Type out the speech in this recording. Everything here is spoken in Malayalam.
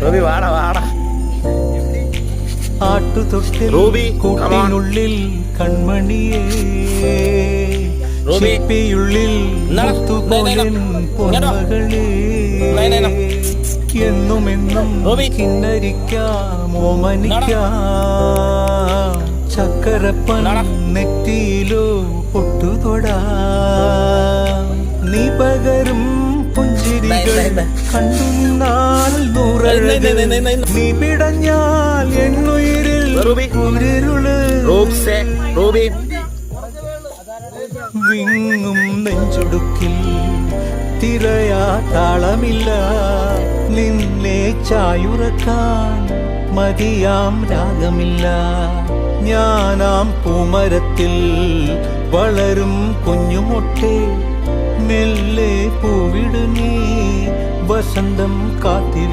റൂബി വാടാ വാടാ. ആട്ടുതൊട്ടിൽ കൂട്ടിനുള്ളിൽ കൺമണിയേ, ചിപ്പിയുള്ളിൽ മുത്തുപോലൻ പൊന്മകളേ, എന്നുമെന്നും കിന്നരിക്കാം ഓമനിക്കാം, ചക്കരപ്പൻ നെറ്റിയിലോ പൊട്ടുതൊടാ, നീ പകരും പുഞ്ചിരികൾ കണ്ടു നിന്നാൽ നൂറഴക്, നീ പിടഞ്ഞാൽ എന്നുയിരിൽ ഉരുള്, വിങ്ങും നെഞ്ചുടുക്കിൽ തിരയാ താളമില്ല, നിന്നെ ചായുറക്കാൻ മതിയാം രാഗമില്ല, ഞാനാം പൂമരത്തിൽ വളരും കുഞ്ഞുമൊട്ടേ, മെല്ലെ പൂവിടു നീ വസന്തം കാത്തിരി